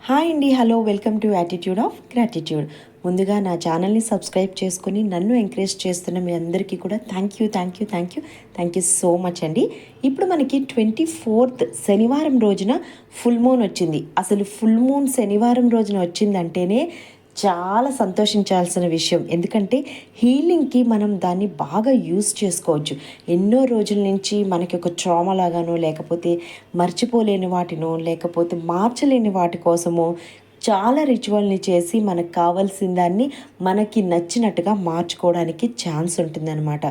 Hi అండి, hello, welcome to attitude of gratitude. ముందుగా నా ఛానల్ని సబ్స్క్రైబ్ చేసుకొని నన్ను ఎంకరేజ్ చేస్తున్న మీ అందరికీ కూడా థ్యాంక్ యూ సో మచ్ అండి. ఇప్పుడు మనకి 24th శనివారం రోజున ఫుల్ మూన్ వచ్చింది. అసలు ఫుల్ మూన్ శనివారం రోజున వచ్చిందంటేనే చాలా సంతోషించాల్సిన విషయం. ఎందుకంటే హీలింగ్కి మనం దాన్ని బాగా యూస్ చేసుకోవచ్చు. ఎన్నో రోజుల నుంచి మనకి ఒక ట్రామా లాగానో, లేకపోతే మర్చిపోలేని వాటినో, లేకపోతే మార్చలేని వాటి కోసమో చాలా రిచువల్ని చేసి మనకు కావాల్సిన దాన్ని మనకి నచ్చినట్టుగా మార్చుకోవడానికి ఛాన్స్ ఉంటుందన్నమాట.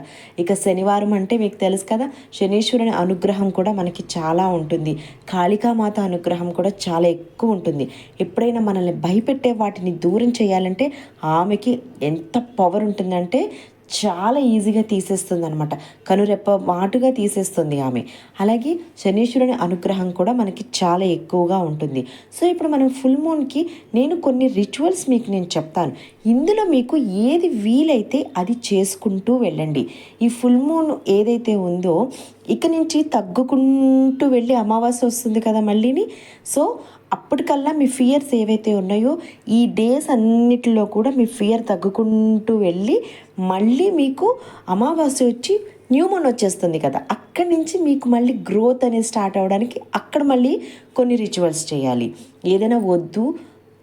ఇక శనివారం అంటే మీకు తెలుసు కదా, శనీశ్వరుని అనుగ్రహం కూడా మనకి చాలా ఉంటుంది. కాళికామాత అనుగ్రహం కూడా చాలా ఎక్కువ ఉంటుంది. ఎప్పుడైనా మనల్ని భయపెట్టే వాటిని దూరం చేయాలంటే ఆమెకి ఎంత పవర్ ఉంటుందంటే చాలా ఈజీగా తీసేస్తుంది అనమాట. కనురెప్ప మాటుగా తీసేస్తుంది ఆమె. అలాగే శనీశ్వరుని అనుగ్రహం కూడా మనకి చాలా ఎక్కువగా ఉంటుంది. సో ఇప్పుడు మనం ఫుల్ మూన్కి నేను కొన్ని రిచువల్స్ మీకు నేను చెప్తాను. ఇందులో మీకు ఏది వీలైతే అది చేసుకుంటూ వెళ్ళండి. ఈ ఫుల్ మూన్ ఏదైతే ఉందో ఇక నుంచి తగ్గుకుంటూ వెళ్ళి అమావాస్య వస్తుంది కదా మళ్ళీని. సో అప్పటికల్లా మీ ఫియర్స్ ఏవైతే ఉన్నాయో ఈ డేస్ అన్నిటిలో కూడా మీ ఫియర్ తగ్గుకుంటూ వెళ్ళి మళ్ళీ మీకు అమావాస్య వచ్చి న్యూ మూన్ వచ్చేస్తుంది కదా, అక్కడి నుంచి మీకు మళ్ళీ గ్రోత్ అనేది స్టార్ట్ అవ్వడానికి అక్కడ మళ్ళీ కొన్ని రిచువల్స్ చేయాలి. ఏదైనా వద్దు,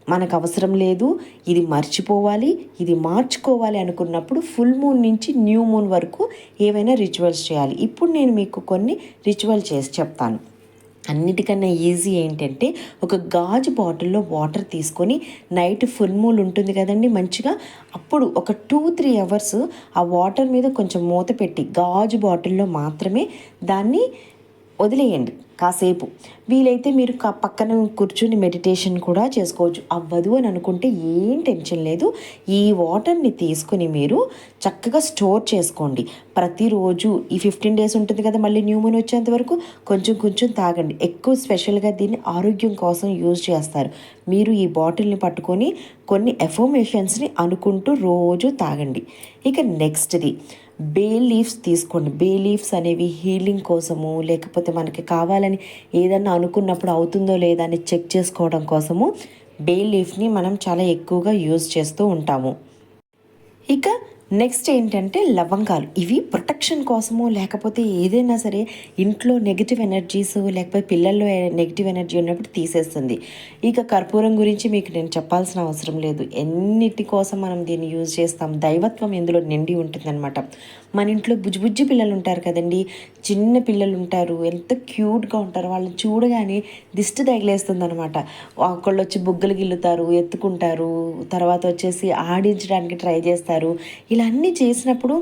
మనకు అవసరం లేదు, ఇది మర్చిపోవాలి, ఇది మార్చుకోవాలి అనుకున్నప్పుడు ఫుల్ మూన్ నుంచి న్యూ మూన్ వరకు ఏవైనా రిచువల్స్ చేయాలి. ఇప్పుడు నేను మీకు కొన్ని రిచువల్ చేసి చెప్తాను. అన్నిటికన్నా ఈజీ ఏంటంటే ఒక గాజు బాటిల్లో వాటర్ తీసుకొని నైట్ ఫుల్ మూన్ ఉంటుంది కదండి మంచిగా, అప్పుడు ఒక 2-3 అవర్స్ ఆ వాటర్ మీద కొంచెం మూత పెట్టి గాజు బాటిల్లో మాత్రమే దాన్ని వదిలేయండి కాసేపు. వీలైతే మీరు పక్కన కూర్చుని మెడిటేషన్ కూడా చేసుకోవచ్చు. అవ్వదు అని అనుకుంటే ఏం టెన్షన్ లేదు. ఈ వాటర్ని తీసుకుని మీరు చక్కగా స్టోర్ చేసుకోండి. ప్రతిరోజు ఈ 15 డేస్ ఉంటుంది కదా, మళ్ళీ న్యూ మూన్ వచ్చేంత వరకు కొంచెం కొంచెం తాగండి. ఎక్కువ స్పెషల్గా దీన్ని ఆరోగ్యం కోసం యూజ్ చేస్తారు. మీరు ఈ బాటిల్ని పట్టుకొని కొన్ని ఎఫర్మేషన్స్ని అనుకుంటూ రోజు తాగండి. ఇక నెక్స్ట్ది బే లీవ్స్ తీసుకోండి. బే లీవ్స్ అనేవి హీలింగ్ కోసము, లేకపోతే మనకి కావాలని ఏదన్నా అనుకున్నప్పుడు అవుతుందో లేదా అని చెక్ చేసుకోవడం కోసము బే లీఫ్ని మనం చాలా ఎక్కువగా యూజ్ చేస్తూ ఉంటాము. ఇక నెక్స్ట్ ఏంటంటే లవంగాలు. ఇవి ప్రొటెక్షన్ కోసమో, లేకపోతే ఏదైనా సరే ఇంట్లో నెగిటివ్ ఎనర్జీస్, లేకపోతే పిల్లల్లో నెగిటివ్ ఎనర్జీ ఉన్నప్పుడు తీసేస్తుంది. ఇక కర్పూరం గురించి మీకు నేను చెప్పాల్సిన అవసరం లేదు. ఎన్నిటి కోసం మనం దీన్ని యూజ్ చేస్తాం, దైవత్వం ఇందులో నిండి ఉంటుందన్నమాట. మన ఇంట్లో బుజ్జి పిల్లలు ఉంటారు కదండి, చిన్న పిల్లలు ఉంటారు, ఎంత క్యూట్గా ఉంటారు. వాళ్ళని చూడగానే దిష్టి తగిలేస్తుంది అనమాట. ఒకళ్ళు వచ్చి బుగ్గలు గిల్లుతారు, ఎత్తుకుంటారు, తర్వాత వచ్చేసి ఆడించడానికి ట్రై చేస్తారు. ఇలా అన్నీ చేసినప్పుడు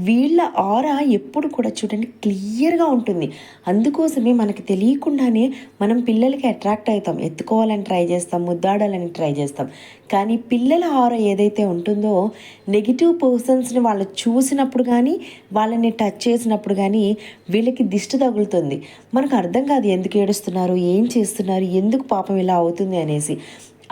వీళ్ళ ఆరా ఎప్పుడు కూడా చూడండి క్లియర్గా ఉంటుంది. అందుకోసమే మనకి తెలియకుండానే మనం పిల్లలకి అట్రాక్ట్ అవుతాం, ఎత్తుకోవాలని ట్రై చేస్తాం, ముద్దాడాలని ట్రై చేస్తాం. కానీ పిల్లల ఆరా ఏదైతే ఉంటుందో నెగిటివ్ పర్సన్స్ని వాళ్ళు చూసినప్పుడు కానీ, వాళ్ళని టచ్ చేసినప్పుడు కానీ వీళ్ళకి దిష్టి తగులుతుంది. మనకు అర్థం కాదు ఎందుకు ఏడుస్తున్నారు, ఏం చేస్తున్నారు, ఎందుకు పాపం ఇలా అవుతుంది అనేసి.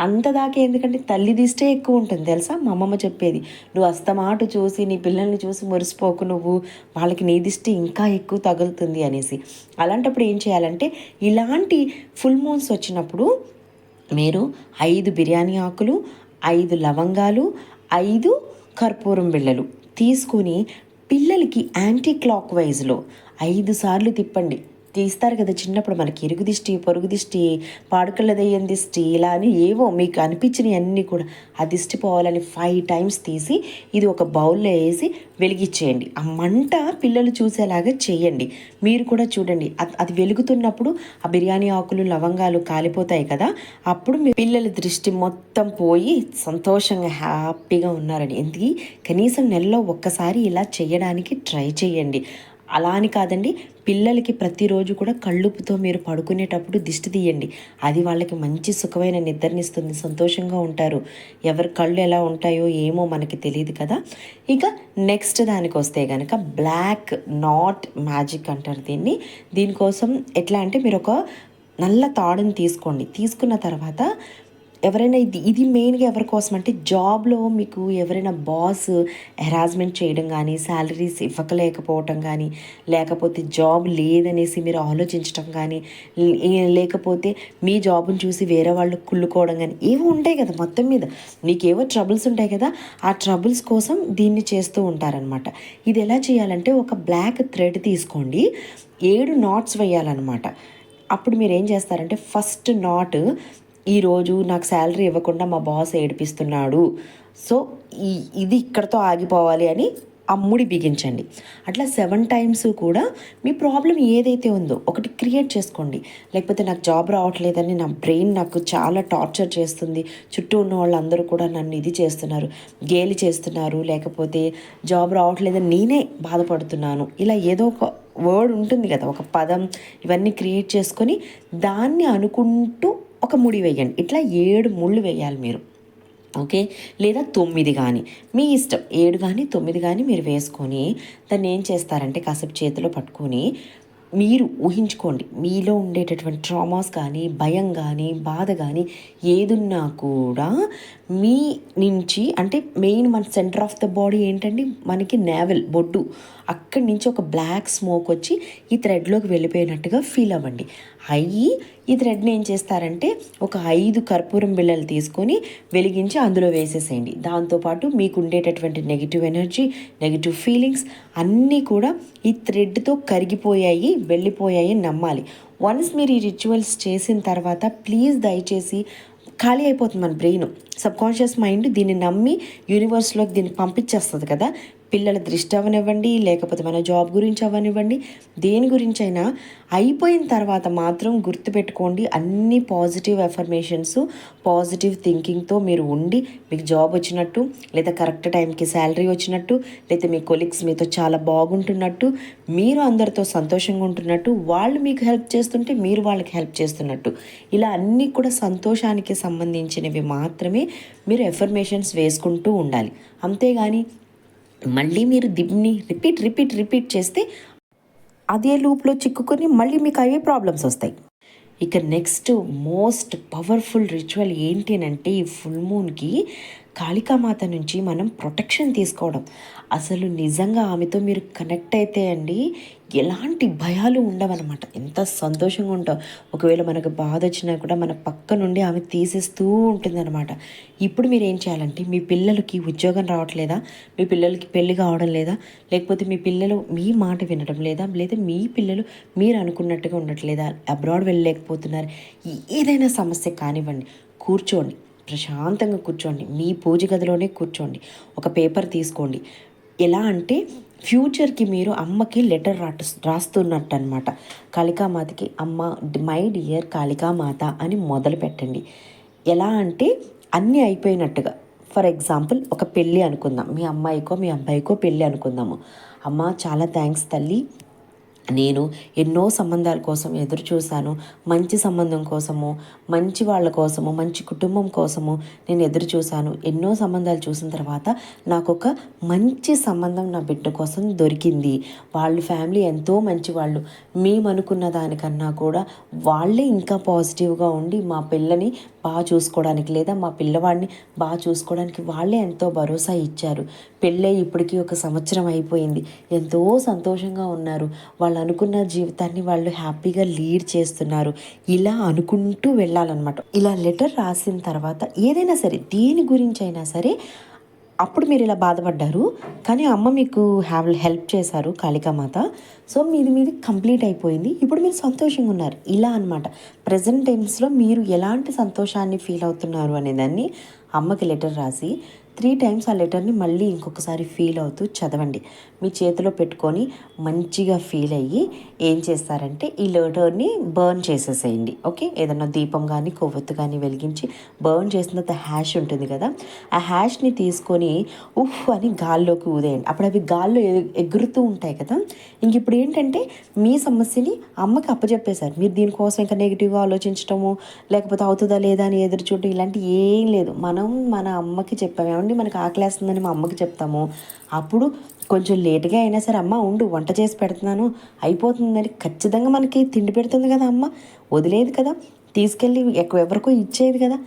అంతదాకా ఎందుకంటే తల్లి దిష్టే ఎక్కువ ఉంటుంది తెలుసా. మా అమ్మమ్మ చెప్పేది, నువ్వు అస్తమాటు చూసి నీ పిల్లల్ని చూసి మురిసిపోకు, నువ్వు వాళ్ళకి నీ దిష్టి ఇంకా ఎక్కువ తగులుతుంది అనేసి. అలాంటప్పుడు ఏం చేయాలంటే ఇలాంటి ఫుల్ మూన్స్ వచ్చినప్పుడు మీరు 5 బిర్యానీ ఆకులు, 5 లవంగాలు, 5 కర్పూరం బిళ్ళలు తీసుకొని పిల్లలకి యాంటీ క్లాక్ వైజ్లో 5 సార్లు తిప్పండి. తీస్తారు కదా చిన్నప్పుడు మనకి ఇరుగు దిష్టి, పొరుగు దిష్టి, పాడుకళ్ళ దెయ్యం దిష్టి, ఇలా అని ఏవో మీకు అనిపించినవి అన్నీ కూడా ఆ దిష్టి పోవాలని 5 టైమ్స్ తీసి ఇది ఒక బౌల్లో వేసి వెలిగించేయండి. ఆ మంట పిల్లలు చూసేలాగా చేయండి. మీరు కూడా చూడండి, అది వెలుగుతున్నప్పుడు ఆ బిర్యానీ ఆకులు, లవంగాలు కాలిపోతాయి కదా, అప్పుడు మీ పిల్లల దృష్టి మొత్తం పోయి సంతోషంగా హ్యాపీగా ఉన్నారని. ఎందుకు కనీసం నెలలో ఒక్కసారి ఇలా చేయడానికి ట్రై చేయండి. అలా అని కాదండి, పిల్లలకి ప్రతిరోజు కూడా కళ్ళుపుతో మీరు పడుకునేటప్పుడు దిష్టి తీయండి. అది వాళ్ళకి మంచి సుఖమైన నిద్రనిస్తుంది, సంతోషంగా ఉంటారు. ఎవరి కళ్ళు ఎలా ఉంటాయో ఏమో మనకి తెలియదు కదా. ఇక నెక్స్ట్ దానికి వస్తే కనుక బ్లాక్ నాట్ మ్యాజిక్ అంటారు దీన్ని. దీనికోసం ఎట్లా అంటే మీరు ఒక నల్ల తాడుని తీసుకోండి. తీసుకున్న తర్వాత ఎవరైనా ఇది మెయిన్గా ఎవరి కోసం అంటే జాబ్లో మీకు ఎవరైనా బాస్ హెరాస్మెంట్ చేయడం కానీ, శాలరీస్ ఇవ్వకలేకపోవటం కానీ, లేకపోతే జాబ్ లేదనేసి మీరు ఆలోచించడం కానీ, లేకపోతే మీ జాబ్ని చూసి వేరే వాళ్ళు కుళ్ళుకోవడం కానీ ఏవో ఉంటాయి కదా. మొత్తం మీద మీకేవో ట్రబుల్స్ ఉంటాయి కదా, ఆ ట్రబుల్స్ కోసం దీన్ని చేస్తూ ఉంటారనమాట. ఇది ఎలా చేయాలంటే ఒక బ్లాక్ థ్రెడ్ తీసుకోండి, 7 నాట్స్ వేయాలన్నమాట. అప్పుడు మీరు ఏం చేస్తారంటే ఫస్ట్ నాట్, ఈరోజు నాకు శాలరీ ఇవ్వకుండా మా బాస్ ఏడిపిస్తున్నాడు, సో ఇది ఇక్కడతో ఆగిపోవాలి అని అమ్ముడి బిగించండి. అట్లా 7 టైమ్స్ కూడా మీ ప్రాబ్లం ఏదైతే ఉందో ఒకటి క్రియేట్ చేసుకోండి. లేకపోతే నాకు జాబ్ రావట్లేదని నా బ్రెయిన్ నాకు చాలా టార్చర్ చేస్తుంది, చుట్టూ ఉన్న వాళ్ళందరూ కూడా నన్ను ఇది చేస్తున్నారు, గేలి చేస్తున్నారు, లేకపోతే జాబ్ రావట్లేదని నేనే బాధపడుతున్నాను, ఇలా ఏదో ఒక వర్డ్ ఉంటుంది కదా, ఒక పదం, ఇవన్నీ క్రియేట్ చేసుకొని దాన్ని అనుకుంటూ ఒక ముడి వేయండి. ఇట్లా 7 ముళ్ళు వేయాలి మీరు, ఓకే. లేదా 9 కానీ మీ ఇష్టం, 7 కానీ 9 కానీ మీరు వేసుకొని దాన్ని ఏం చేస్తారంటే కాసేపు చేతిలో పట్టుకొని మీరు ఊహించుకోండి, మీలో ఉండేటటువంటి ట్రామాస్ కానీ, భయం కానీ, బాధ కానీ ఏదున్నా కూడా మీ నుంచి, అంటే మెయిన్ మన సెంటర్ ఆఫ్ ద బాడీ ఏంటండి మనకి నేవెల్, బొడ్డు, అక్కడి నుంచి ఒక బ్లాక్ స్మోక్ వచ్చి ఈ థ్రెడ్లోకి వెళ్ళిపోయినట్టుగా ఫీల్ అవ్వండి. అయ్యి ఈ థ్రెడ్ని ఏం చేస్తారంటే ఒక 5 కర్పూరం బిళ్ళలు తీసుకొని వెలిగించి అందులో వేసేసేయండి. దాంతోపాటు మీకు ఉండేటటువంటి నెగిటివ్ ఎనర్జీ, నెగిటివ్ ఫీలింగ్స్ అన్నీ కూడా ఈ థ్రెడ్తో కరిగిపోయాయి, వెళ్ళిపోయాయి నమ్మాలి. వన్స్ మీరు ఈ రిచువల్స్ చేసిన తర్వాత ప్లీజ్ దయచేసి, ఖాళీ అయిపోతుంది మన బ్రెయిన్, సబ్కాన్షియస్ మైండ్ దీన్ని నమ్మి యూనివర్స్లోకి దీన్ని పంపించేస్తుంది కదా. పిల్లల దృష్టి అవ్వనివ్వండి, లేకపోతే మన జాబ్ గురించి అవ్వనివ్వండి, దేని గురించి అయినా అయిపోయిన తర్వాత మాత్రం గుర్తుపెట్టుకోండి, అన్ని పాజిటివ్ ఎఫర్మేషన్స్, పాజిటివ్ థింకింగ్తో మీరు ఉండి మీకు జాబ్ వచ్చినట్టు, లేదా కరెక్ట్ టైంకి శాలరీ వచ్చినట్టు, లేదా మీ కొలీగ్స్ మీతో చాలా బాగుంటున్నట్టు, మీరు అందరితో సంతోషంగా ఉంటున్నట్టు, వాళ్ళు మీకు హెల్ప్ చేస్తుంటే మీరు వాళ్ళకి హెల్ప్ చేస్తున్నట్టు, ఇలా అన్నీ కూడా సంతోషానికి సంబంధించినవి మాత్రమే మీరు ఎఫర్మేషన్స్ వేసుకుంటూ ఉండాలి. అంతేగాని మళ్ళీ మీరు దీన్ని రిపీట్ చేస్తే అదే లూప్లో చిక్కుకొని మళ్ళీ మీకు అవే ప్రాబ్లమ్స్ వస్తాయి. ఇక నెక్స్ట్ మోస్ట్ పవర్ఫుల్ రిచువల్ ఏంటి అంటే ఈ ఫుల్ మూన్కి కాళికామాత నుంచి మనం ప్రొటెక్షన్ తీసుకోవడం. అసలు నిజంగా ఆమెతో మీరు కనెక్ట్ అయితే అండి ఎలాంటి భయాలు ఉండవన్నమాట, ఎంత సంతోషంగా ఉంటాం. ఒకవేళ మనకు బాధ వచ్చినా కూడా మన పక్క నుండి ఆమె తీసేస్తూ ఉంటుందన్నమాట. ఇప్పుడు మీరు ఏం చేయాలంటే మీ పిల్లలకి ఉద్యోగం రావట్లేదా, మీ పిల్లలకి పెళ్ళి కావడం లేదా, లేకపోతే మీ పిల్లలు మీ మాట వినడం లేదా, లేదా మీ పిల్లలు మీరు అనుకున్నట్టుగా ఉండట్లేదా, అబ్రాడ్ వెళ్ళలేకపోతున్నారు, ఏదైనా సమస్య కానివ్వండి, కూర్చోండి, ప్రశాంతంగా కూర్చోండి, మీ పూజ గదిలోనే కూర్చోండి, ఒక పేపర్ తీసుకోండి. ఎలా అంటే ఫ్యూచర్కి మీరు అమ్మకి లెటర్ రాస్తున్నట్టు అనమాట. కాళికామాతకి అమ్మ మై డియర్ కాళికామాత అని మొదలు పెట్టండి. ఎలా అంటే అన్నీ అయిపోయినట్టుగా. ఫర్ ఎగ్జాంపుల్ ఒక పెళ్ళి అనుకుందాం, మీ అమ్మాయికో మీ అబ్బాయికో పెళ్ళి అనుకుందాము. అమ్మ చాలా థ్యాంక్స్ తల్లి, నేను ఎన్నో సంబంధాల కోసం ఎదురు చూశాను, మంచి సంబంధం కోసము, మంచి వాళ్ళ కోసము, మంచి కుటుంబం కోసము నేను ఎదురు చూశాను. ఎన్నో సంబంధాలు చూసిన తర్వాత నాకు ఒక మంచి సంబంధం నా బిడ్డ కోసం దొరికింది. వాళ్ళ ఫ్యామిలీ ఎంతో మంచి వాళ్ళు, మేము అనుకున్న దానికన్నా కూడా వాళ్ళే ఇంకా పాజిటివ్గా ఉండి మా పిల్లని బాగా చూసుకోవడానికి, లేదా మా పిల్లవాడిని బాగా చూసుకోవడానికి వాళ్ళే ఎంతో భరోసా ఇచ్చారు. పెళ్ళై ఇప్పటికీ 1 సంవత్సరం అయిపోయింది, ఎంతో సంతోషంగా ఉన్నారు, వాళ్ళు అనుకున్న జీవితాన్ని వాళ్ళు హ్యాపీగా లీడ్ చేస్తున్నారు. ఇలా అనుకుంటూ వెళ్ళాలన్నమాట. ఇలా లెటర్ రాసిన తర్వాత ఏదైనా సరే, దేని గురించి అయినా సరే, అప్పుడు మీరు ఇలా బాధపడ్డారు కానీ అమ్మ మీకు హెల్ప్ చేశారు కాళికామాత, సో మీది కంప్లీట్ అయిపోయింది, ఇప్పుడు మీరు సంతోషంగా ఉన్నారు, ఇలా అనమాట. ప్రజెంట్ టైమ్స్లో మీరు ఎలాంటి సంతోషాన్ని ఫీల్ అవుతున్నారు అనేదాన్ని అమ్మకి లెటర్ రాసి 3 టైమ్స్ ఆ లెటర్ని మళ్ళీ ఇంకొకసారి ఫీల్ అవుతూ చదవండి. మీ చేతిలో పెట్టుకొని మంచిగా ఫీల్ అయ్యి ఏం చేస్తారంటే ఈ లెటర్ని బర్న్ చేసేసేయండి. ఓకే, ఏదన్నా దీపం కానీ కొవ్వొత్తు కానీ వెలిగించి బర్న్ చేసిన తర్వాత హ్యాష్ ఉంటుంది కదా, ఆ హ్యాష్ని తీసుకొని ఉఫ్ అని గాల్లోకి ఊదేయండి. అప్పుడు అవి గాల్లో ఎగురుతూ ఉంటాయి కదా. ఇంక ఇప్పుడు ఏంటంటే మీ సమస్యని అమ్మకి అప్పచెప్పేశారు. మీరు దీనికోసం ఇంకా నెగిటివ్గా ఆలోచించడము, లేకపోతే అవుతుందా లేదా అని ఎదురు చూడటం, ఇలాంటి ఏం లేదు. మనం మన అమ్మకి చెప్పాము, ఏమండి మనకు ఆకలేస్తుందని మా అమ్మకి చెప్తాము. అప్పుడు కొంచెం లేట్గా అయినా సరే, అమ్మ ఉండు వంట చేసి పెడుతున్నాను అయిపోతుందని ఖచ్చితంగా మనకి తిండి పెడుతుంది కదా అమ్మ, వదిలేదు కదా, తీసుకెళ్ళి ఎవరికో ఇచ్చేది కదా.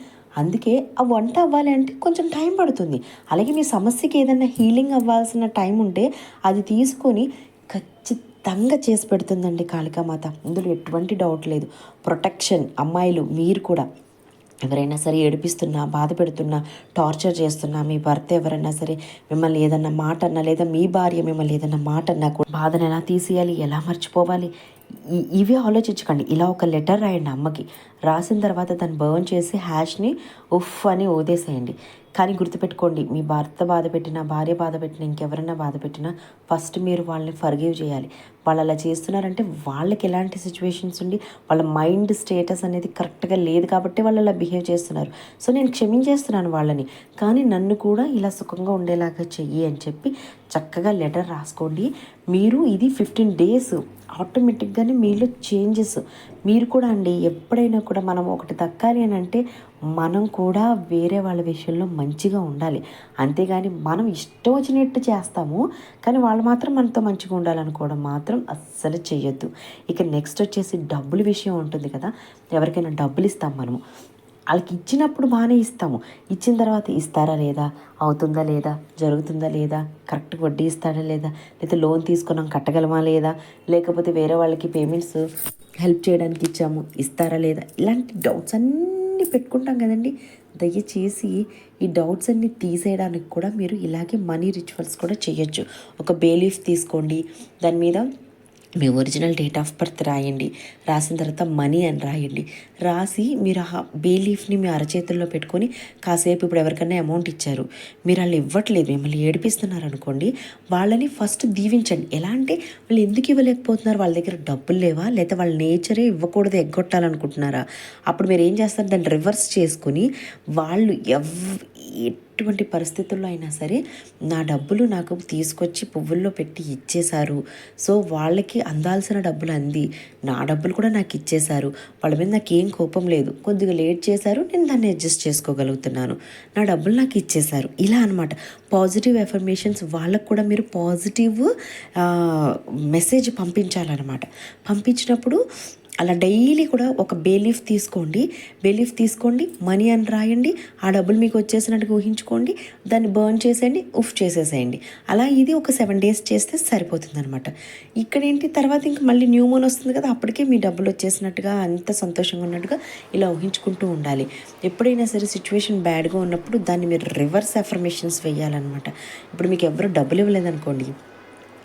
అందుకే ఆ వంట అవ్వాలి అంటే కొంచెం టైం పడుతుంది. అలాగే మీ సమస్యకి ఏదైనా హీలింగ్ అవ్వాల్సిన టైం ఉంటే అది తీసుకొని ఖచ్చితంగా చేసి పెడుతుందండి కాళికామాత. ఇందులో ఎటువంటి డౌట్ లేదు. ప్రొటెక్షన్ అమ్మాయిలు మీరు కూడా ఎవరైనా సరే ఏడిపిస్తున్నా, బాధ పెడుతున్నా, టార్చర్ చేస్తున్నా, మీ భర్త ఎవరైనా సరే మిమ్మల్ని ఏదన్నా మాట అన్నా, లేదా మీ భార్య మిమ్మల్ని ఏదన్నా మాట అన్నా కూడా బాధను ఎలా తీసేయాలి, ఎలా మర్చిపోవాలి, ఇవే ఆలోచించకండి. ఇలా ఒక లెటర్ రాయండి అమ్మకి. రాసిన తర్వాత దాన్ని బర్న్ చేసి హ్యాష్ని ఉఫ్ అని ఓదేసేయండి. కానీ గుర్తుపెట్టుకోండి, మీ భర్త బాధ పెట్టినా, భార్య బాధ పెట్టినా, ఇంకెవరైనా బాధ పెట్టినా ఫస్ట్ మీరు వాళ్ళని ఫర్గివ్ చేయాలి. వాళ్ళు అలా చేస్తున్నారంటే వాళ్ళకి ఎలాంటి సిచ్యువేషన్స్ ఉండి వాళ్ళ మైండ్ స్టేటస్ అనేది కరెక్ట్గా లేదు కాబట్టి వాళ్ళు అలా బిహేవ్ చేస్తున్నారు. సో నేను క్షమించేస్తున్నాను వాళ్ళని, కానీ నన్ను కూడా ఇలా సుఖంగా ఉండేలాగా చెయ్యి అని చెప్పి చక్కగా లెటర్ రాసుకోండి. మీరు ఇది 15 days ఆటోమేటిక్గానే మీలో చేంజెస్. మీరు కూడా అండి ఎప్పుడైనా కూడా మనం ఒకటి దక్కాలి అని అంటే మనం కూడా వేరే వాళ్ళ విషయంలో మంచిగా ఉండాలి. అంతేగాని మనం ఇష్టం వచ్చినట్టు చేస్తాము, కానీ వాళ్ళు మాత్రం మనతో మంచిగా ఉండాలనుకోవడం మాత్రం అస్సలు చేయొద్దు. ఇక నెక్స్ట్ వచ్చేసి డబ్బుల విషయం ఉంటుంది కదా. ఎవరికైనా డబ్బులు ఇస్తాం మనము, వాళ్ళకి ఇచ్చినప్పుడు బాగానే ఇస్తాము. ఇచ్చిన తర్వాత ఇస్తారా లేదా, అవుతుందా లేదా, జరుగుతుందా లేదా, కరెక్ట్ వడ్డీ ఇస్తాడా లేదా, లేదా లోన్ తీసుకున్నాం కట్టగలమా లేదా, లేకపోతే వేరే వాళ్ళకి పేమెంట్స్ హెల్ప్ చేయడానికి ఇచ్చాము ఇస్తారా లేదా, ఇలాంటి డౌట్స్ అన్నీ పెట్టుకుంటాం కదండి. దయచేసి ఈ డౌట్స్ అన్నీ తీసేయడానికి కూడా మీరు ఇలాగే మనీ రిచువల్స్ కూడా చేయొచ్చు. ఒక బేలీఫ్ తీసుకోండి, దాని మీద మీ ఒరిజినల్ డేట్ ఆఫ్ బర్త్ రాయండి. రాసిన తర్వాత మనీ అని రాయండి. రాసి మీరు ఆ బేలీఫ్ని మీ అరచేతుల్లో పెట్టుకొని కాసేపు ఇప్పుడు ఎవరికైనా అమౌంట్ ఇచ్చారు, మీరు వాళ్ళు ఇవ్వట్లేదు, మిమ్మల్ని ఏడిపిస్తున్నారు అనుకోండి, వాళ్ళని ఫస్ట్ దీవించండి. ఎలా అంటే వాళ్ళు ఎందుకు ఇవ్వలేకపోతున్నారు, వాళ్ళ దగ్గర డబ్బులు లేవా, లేకపోతే వాళ్ళ నేచరే ఇవ్వకూడదు ఎగ్గొట్టాలనుకుంటున్నారా? అప్పుడు మీరు ఏం చేస్తారు, దాన్ని రివర్స్ చేసుకుని వాళ్ళు ఎటువంటి పరిస్థితుల్లో అయినా సరే నా డబ్బులు నాకు తీసుకొచ్చి పువ్వుల్లో పెట్టి ఇచ్చేశారు, సో వాళ్ళకి అందాల్సిన డబ్బులు అంది, నా డబ్బులు కూడా నాకు ఇచ్చేశారు, వాళ్ళ మీద నాకేం కోపం లేదు, కొద్దిగా లేట్ చేశారు, నేను దాన్ని అడ్జస్ట్ చేసుకోగలుగుతున్నాను, నా డబ్బులు నాకు ఇచ్చేశారు, ఇలా అనమాట. పాజిటివ్ ఎఫర్మేషన్స్ వాళ్ళకు కూడా మీరు పాజిటివ్ మెసేజ్ పంపించాలన్నమాట. పంపించినప్పుడు అలా డైలీ కూడా ఒక బేలీఫ్ తీసుకోండి, మనీ అని రాయండి, ఆ డబ్బులు మీకు వచ్చేసినట్టుగా ఊహించుకోండి, దాన్ని బర్న్ చేసేయండి, ఉఫ్ చేసేసేయండి. అలా ఇది ఒక 7 days చేస్తే సరిపోతుంది అనమాట. ఇక్కడేంటి తర్వాత ఇంకా మళ్ళీ న్యూ మూన్ వస్తుంది కదా, అప్పటికే మీ డబ్బులు వచ్చేసినట్టుగా అంత సంతోషంగా ఉన్నట్టుగా ఇలా ఊహించుకుంటూ ఉండాలి. ఎప్పుడైనా సరే సిచ్యువేషన్ బ్యాడ్గా ఉన్నప్పుడు దాన్ని మీరు రివర్స్ అఫర్మేషన్స్ వేయాలన్నమాట. ఇప్పుడు మీకు ఎవరు డబ్బులు ఇవ్వలేదనుకోండి,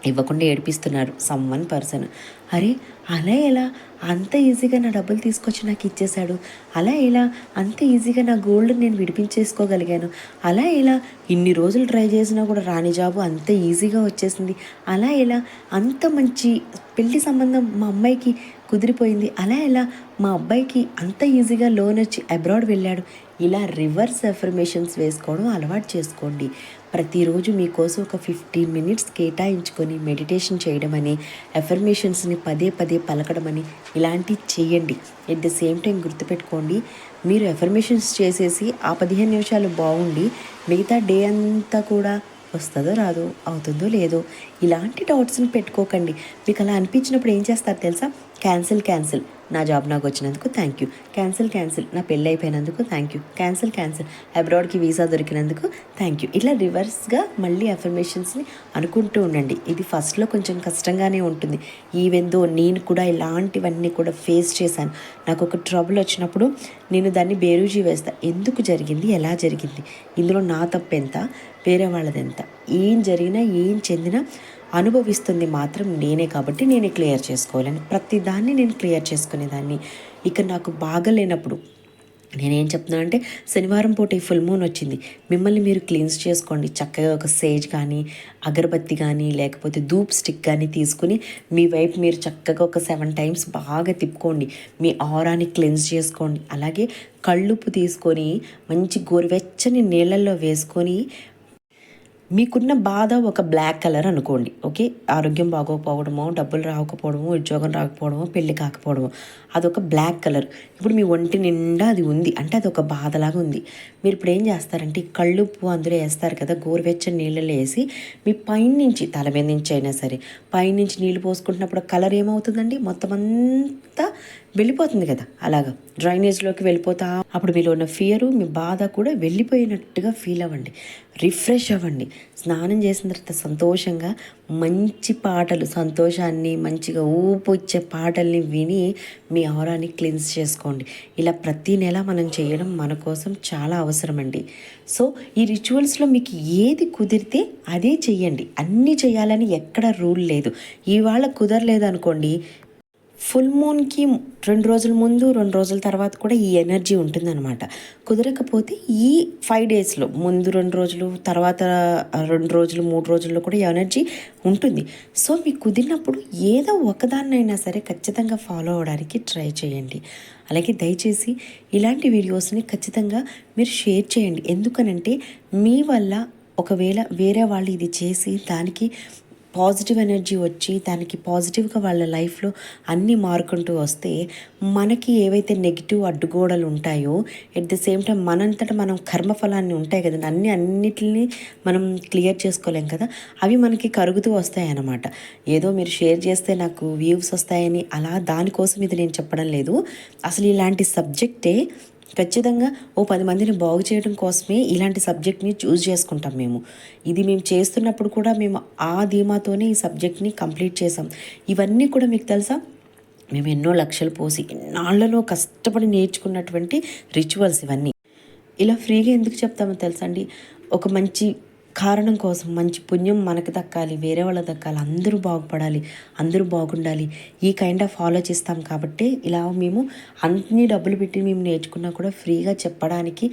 ఇవ్వకుండా ఏడిపిస్తున్నారు సమ్ పర్సన్, అరే అలా ఎలా అంత ఈజీగా నా డబ్బులు తీసుకొచ్చి నాకు ఇచ్చేశాడు, అలా ఎలా అంత ఈజీగా నా గోల్డ్ నేను విడిపించేసుకోగలిగాను, అలా ఎలా ఇన్ని రోజులు ట్రై చేసినా కూడా రాని జాబు అంత ఈజీగా వచ్చేసింది, అలా ఎలా అంత మంచి పెళ్లి సంబంధం మా అమ్మాయికి కుదిరిపోయింది, అలా ఎలా మా అబ్బాయికి అంత ఈజీగా లోన్ వచ్చి అబ్రాడ్ వెళ్ళాడు. ఇలా రివర్స్ అఫర్మేషన్స్ వేసుకోవడం అలవాటు చేసుకోండి. ప్రతిరోజు మీకోసం ఒక 15 minutes కేటాయించుకొని మెడిటేషన్ చేయడం అని, అఫర్మేషన్స్ని పదే పదే పలకడం అని ఇలాంటివి చేయండి. ఎట్ ద సేమ్ టైం గుర్తుపెట్టుకోండి, మీరు అఫర్మేషన్స్ చేసేసి ఆ 15 నిమిషాలు బాగుండి మిగతా డే అంతా కూడా వస్తుందో రాదో, అవుతుందో లేదో, ఇలాంటి డౌట్స్ని పెట్టుకోకండి. మీకు అలా అనిపించినప్పుడు ఏం చేస్తారు తెలుసా, క్యాన్సిల్, నా జాబ్ నాకు వచ్చినందుకు థ్యాంక్ యూ, క్యాన్సిల్, నా పెళ్ళి అయిపోయినందుకు థ్యాంక్ యూ, క్యాన్సిల్, అబ్రాడ్కి వీసా దొరికినందుకు థ్యాంక్ యూ. ఇట్లా రివర్స్గా మళ్ళీ అఫర్మేషన్స్ని అనుకుంటూ ఉండండి. ఇది ఫస్ట్లో కొంచెం కష్టంగానే ఉంటుంది. ఈవెన్ దో నేను కూడా ఇలాంటివన్నీ కూడా ఫేస్ చేశాను. నాకు ఒక ట్రబుల్ వచ్చినప్పుడు నేను దాన్ని బేరూజీ వేస్తాను, ఎందుకు జరిగింది, ఎలా జరిగింది, ఇందులో నా తప్పు ఎంత, వేరే వాళ్ళది ఎంత, ఏం జరిగినా ఏం చెందినా అనుభవిస్తుంది మాత్రం నేనే కాబట్టి నేనే క్లియర్ చేసుకోవాలని ప్రతిదాన్ని నేను క్లియర్ చేసుకునేదాన్ని. ఇక నాకు బాగలేనప్పుడు నేనేం చెప్తున్నాను అంటే, శనివారం పూట ఈ ఫుల్ మూన్ వచ్చింది, మిమ్మల్ని మీరు క్లీన్స్ చేసుకోండి. చక్కగా ఒక సేజ్ కానీ, అగరబత్తి కానీ, లేకపోతే ధూప్ స్టిక్ కానీ తీసుకుని మీ వైపు మీరు చక్కగా ఒక 7 times బాగా తిప్పుకోండి. మీ ఆరాని క్లెన్స్ చేసుకోండి. అలాగే కళ్ళుప్పు తీసుకొని మంచి గోరువెచ్చని నీళ్ళల్లో వేసుకొని, మీకున్న బాధ ఒక బ్లాక్ కలర్ అనుకోండి, ఓకే, ఆరోగ్యం బాగోకపోవడమో, డబ్బులు రాకపోవడమో, ఉద్యోగం రాకపోవడమో, పెళ్ళి కాకపోవడమో, అదొక బ్లాక్ కలర్. ఇప్పుడు మీ ఒంటి నిండా అది ఉంది అంటే అది ఒక బాధలాగా ఉంది. మీరు ఇప్పుడు ఏం చేస్తారంటే ఈ కళ్ళుప్పు అందులో వేస్తారు కదా, గోరువెచ్చని నీళ్ళలో వేసి మీ పైనుంచి తల మీద నుంచి అయినా సరే పైనుంచి నీళ్ళు పోసుకుంటున్నప్పుడు కలర్ ఏమవుతుందండి, మొత్తం అంతా వెళ్ళిపోతుంది కదా, అలాగా డ్రైనేజ్లోకి వెళ్ళిపోతా. అప్పుడు మీలో ఉన్న ఫియరు, మీ బాధ కూడా వెళ్ళిపోయినట్టుగా ఫీల్ అవ్వండి, రిఫ్రెష్ అవ్వండి. స్నానం చేసిన తర్వాత సంతోషంగా మంచి పాటలు, సంతోషాన్ని మంచిగా ఊపు ఇచ్చే పాటల్ని విని మీ ఆరాని క్లీన్స్ చేసుకోండి. ఇలా ప్రతి నెల మనం చేయడం మన కోసం చాలా అవసరం అండి. సో ఈ రిచువల్స్లో మీకు ఏది కుదిరితే అదే చెయ్యండి. అన్నీ చేయాలని ఎక్కడ రూల్ లేదు. ఇవాళ కుదరలేదు అనుకోండి, ఫుల్ మూన్కి 2 రోజుల ముందు 2 రోజుల తర్వాత కూడా ఈ ఎనర్జీ ఉంటుందన్నమాట. కుదరకపోతే ఈ 5 డేస్లో ముందు 2 రోజులు, తర్వాత 2 రోజులు, 3 రోజుల్లో కూడా ఈ ఎనర్జీ ఉంటుంది. సో మీకు కుదిరినప్పుడు ఏదో ఒకదాన్నైనా సరే ఖచ్చితంగా ఫాలో అవ్వడానికి ట్రై చేయండి. అలాగే దయచేసి ఇలాంటి వీడియోస్ని ఖచ్చితంగా మీరు షేర్ చేయండి. ఎందుకనంటే మీ వల్ల ఒకవేళ వేరే వాళ్ళు ఇది చేసి దానికి పాజిటివ్ ఎనర్జీ వచ్చి దానికి పాజిటివ్గా వాళ్ళ లైఫ్లో అన్నీ మారుకుంటూ వస్తే, మనకి ఏవైతే నెగిటివ్ అడ్డుగోడలు ఉంటాయో ఎట్ ద సేమ్ టైం మనంతటా మనం కర్మఫలాన్ని ఉంటాయి కదండి, అన్నిటిని మనం క్లియర్ చేసుకోలేం కదా, అవి మనకి కరుగుతూ వస్తాయి అన్నమాట. ఏదో మీరు షేర్ చేస్తే నాకు వ్యూస్ వస్తాయని అలా దానికోసం ఇది నేను చెప్పడం లేదు. అసలు ఇలాంటి సబ్జెక్టే ఖచ్చితంగా 10 మందిని బాగు చేయడం కోసమే ఇలాంటి సబ్జెక్ట్ని చూస్ చేసుకుంటాం మేము. ఇది మేము చేస్తున్నప్పుడు కూడా మేము ఆ ధీమాతోనే ఈ సబ్జెక్ట్ని కంప్లీట్ చేసాం. ఇవన్నీ కూడా మీకు తెలుసా, మేము ఎన్నో లక్షలు పోసి ఎన్నాళ్లలో కష్టపడి నేర్చుకున్నటువంటి రిచువల్స్ ఇవన్నీ. ఇలా ఫ్రీగా ఎందుకు చెప్తామో తెలుసా అండి, ఒక మంచి కారణం కోసం, మంచి పుణ్యం మనకు దక్కాలి, వేరే వాళ్ళకి దక్కాలి, అందరూ బాగుపడాలి, అందరూ బాగుండాలి, ఈ కైండ్ ఆఫ్ ఆలోచిస్తాం కాబట్టి ఇలా మేము అన్ని డబ్బులు పెట్టి మేము నేర్చుకున్నా కూడా ఫ్రీగా చెప్పడానికి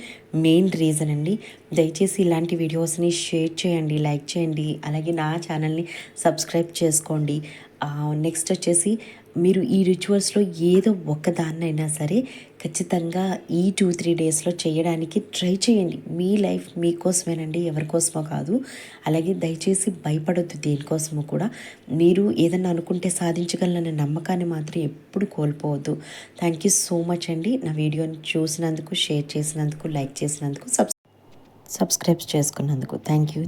మెయిన్ రీజన్ అండి. దయచేసి ఇలాంటి వీడియోస్ని షేర్ చేయండి, లైక్ చేయండి, అలాగే నా ఛానల్ని సబ్స్క్రైబ్ చేసుకోండి. నెక్స్ట్ వచ్చేసి మీరు ఈ రిచువల్స్లో ఏదో ఒకదాన్నైనా సరే ఖచ్చితంగా ఈ 2-3 డేస్లో చేయడానికి ట్రై చేయండి. మీ లైఫ్ మీకోసమేనండి, ఎవరికోసమో కాదు. అలాగే దయచేసి భయపడొద్దు దేనికోసమో కూడా. మీరు ఏదన్నా అనుకుంటే సాధించగలనన్న నమ్మకాన్ని మాత్రం ఎప్పుడు కోల్పోవద్దు. థ్యాంక్ యూ సో మచ్ అండి. నా వీడియోని చూసినందుకు, షేర్ చేసినందుకు, లైక్ చేసినందుకు, సబ్స్క్రైబ్ చేసుకున్నందుకు. Thank you.